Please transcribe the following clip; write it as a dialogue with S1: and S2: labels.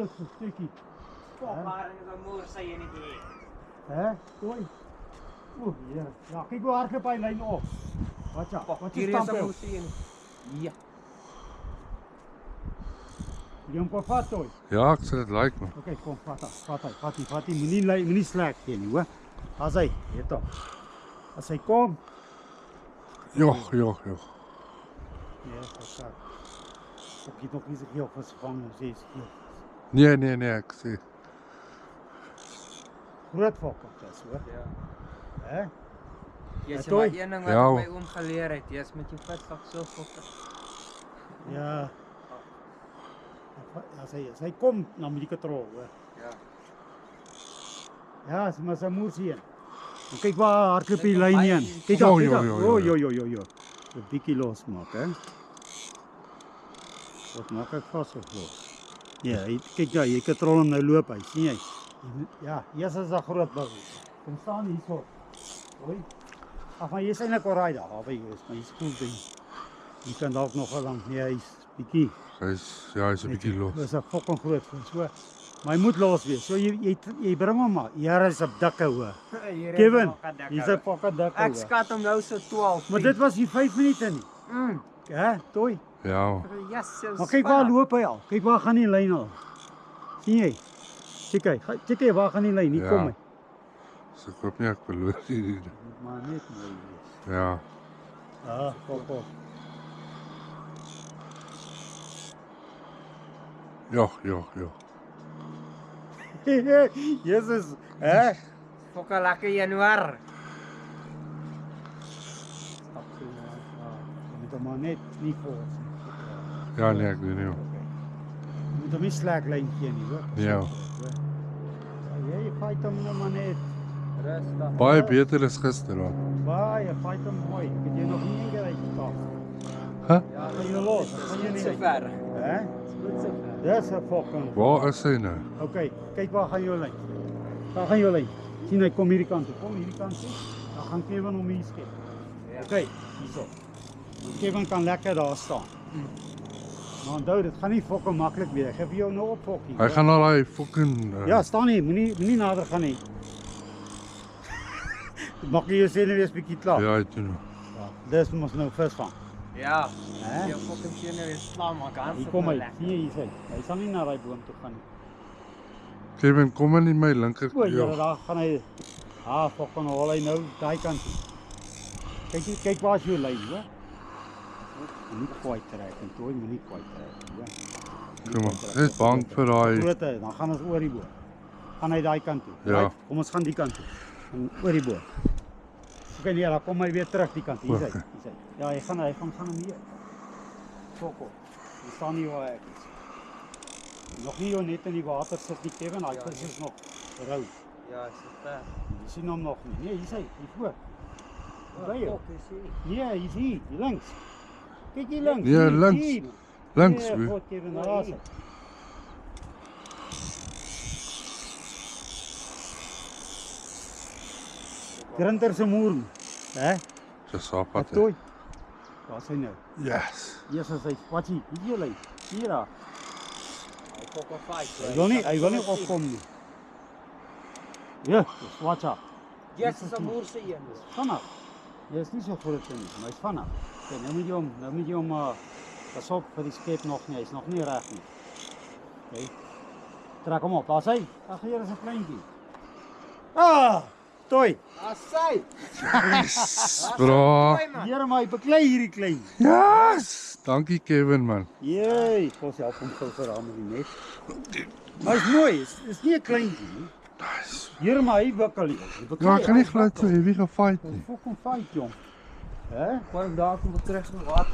S1: is 'n stukkie.
S2: Popharing is 'n moer sy enetjie.
S1: Hè? Toe. O, ja, kyk hoe hardloop hy lyn op. Wat ja? Wat
S2: Hier
S1: is
S2: is 'n
S1: stamp?
S2: moer sy enetjie. Ja.
S1: Jy hom vat toe.
S3: Ja, ek sê dit lyk my.
S1: Okay, kom, vat hy. Moenie sleg gee nie, hoor. As hy, weet hom. As hy kom,
S3: Joh.
S1: nee, versak. Ek het nog nie so veel vasvang as jy sê.
S3: Nee, ek sê.
S1: Groot fokkertjies, hoor.
S2: Ja.
S1: Hè?
S2: Jy sê
S1: Toe.
S2: maar een ding wat
S3: Ja.
S2: my oom geleer het, jy's met jou visvak so fokker.
S1: Ja. As hy kom, dan moet jy katrol, hoor.
S2: Ja.
S1: Ja, as maar sy moer sien. En kyk waar hardloop die
S2: Kyk
S1: lyn
S2: op
S1: heen.
S2: hy-
S1: Kyk daar,
S3: Oh,
S1: kyk daar.
S3: jo.
S1: Jo. 'n bietjie losmaak, hè. Wat maak ek vas of los? Ja, kyk daar, jy katrol hom nou loop hy, sien jy? Ja, hier is 'n groot bou. Kom staan hierso. Hoi. Ag, maar jy's eintlik oral daar, maar jy's goed ding. Jy kan dalk nog wel lank, nee, hy's bietjie.
S3: Hy's 'n bietjie los.
S1: Dis 'n fucking groot vis, so. Maar hy moet los wees. So jy bring hom maar. Hier is op dikke hoor. Kevin, hier's 'n fucking dikke
S2: Ek
S1: hoor.
S2: skat hom nou so 12.
S1: Maar dit was hier 5 minute nie. Hè, toe.
S3: Ja.
S2: Yes,
S1: Maar kyk waar loop hy al. Kyk waar gaan die lyn al. Sien jy? Kyk hy waar gaan die lyn? Hier
S3: Ja.
S1: kom hy.
S3: So ek hoop nie ek verloor hier.
S1: Maar net mooi wees.
S3: Ja.
S1: Ah, kom.
S3: Joh.
S1: Jesus, hè?
S2: Fokker lekker Januar.
S1: Jy moet hom maar net nie voor.
S3: Ja, nee, ek weet nie.
S1: Jy moet hom nie sleg lyn gee nie, hoor.
S3: Ja.
S1: Ja, jy fight hom nou maar net.
S2: Rustig.
S3: Baie beter as gister hoor.
S1: Baie, fight hom mooi. Ek het jou nog nie een keer uitgestap.
S3: Hæ?
S2: Ja,
S1: Gaan jy los? Gaan jy nie?
S2: so ver.
S1: Hè?
S2: Goed so ver.
S1: Dis 'n fucking.
S3: Waar is hy nou?
S1: Okay, kyk waar gaan jou lyn. Daar gaan jou lyn. Sien hy kom hierdie kant toe. Kom hierdie kant toe. Dan gaan Kevin hom hier skep.
S2: Ja.
S1: Okay, hierso. Kevin kan lekker daar staan. Maar onthou, dit gaan nie fucking maklik wees. Ek gee vir jou nou op fokkie.
S3: Hy gaan al daai fucking
S1: Ja, staan nie. Moenie nader gaan nie. Maak jy jouself net 'n bietjie klaar.
S3: Ja, ek doen.
S1: Ja, dis mos nou visvang.
S2: Ja.
S1: Hè?
S2: Jy fokker sien nou weer slaam maak aan.
S1: Hier kom hy. Sien jy hier? Hy sal nie na daai boom toe gaan nie.
S3: Kevin, kom in my linker.
S1: O, ja,
S3: Ja.
S1: daar gaan hy. Ah, fucking hol hy nou daai kant toe. Kyk waar is jou lyn, hoor. Moenie kwaai trek en toe moenie kwaai trek, hoor.
S3: Kom maar. Ek is bang vir daai.
S1: Grote, dan gaan ons oor die boom. Gaan hy daai kant toe.
S3: Ja.
S1: Right? Kom ons gaan die kant toe. En oor die boom. Okay, nee, dan kom hy weer terug die kant. Hier's hy.
S3: Okay.
S1: Ja, hy gaan hom hier. Fokol. Hy staan nie waar ek is. Nog nie net in die water sit nie, Kevin. Hy vis is nog rou.
S2: Ja, so ver.
S1: Jy sien hom nog nie. Nee, hier's hy, hier voor. By jou.
S2: Fokker sien.
S1: Nee, hier's hier links. Kyk hier links.
S3: Ja,
S1: hier,
S3: links.
S1: hier.
S3: Links.
S1: Nee,
S3: wie?
S1: God, Kevin, daar is hy. Grinter se moer. Hè?
S3: Dis sapat.
S1: Toe. Waar is hy nou?
S3: Yes.
S1: Hier is hy. Wat hier? Hier lê. Hier daar.
S2: Hy fokker fight.
S1: Hy wil nie opkom nie. Ja, watch out.
S2: Yes, is 'n moer se een.
S1: Vanaf. Jy is nie so groot nie, maar hy's vanaf. Okay, nou moet jy hom pas op vir die skep nog nie. Hy's nog nie reg nie. Okay. Trek hom op. Daar's hy. Ag, hier is 'n kleintjie. Ah! Toi.
S2: Asai.
S3: Bra.
S1: Here my beklei hierdie klein.
S3: Yes. Dankie Kevin man.
S1: Jee, kos help hom gou vir hom in die net. Hy's mooi. Is nie 'n kleintjie nie.
S3: Nice.
S1: Here my hy wikkel hier.
S3: Ja, ek kan nie glo jy wie gefight nie.
S1: Fucking fight jong. Hè?
S2: Gooi hom daar kom terug in water.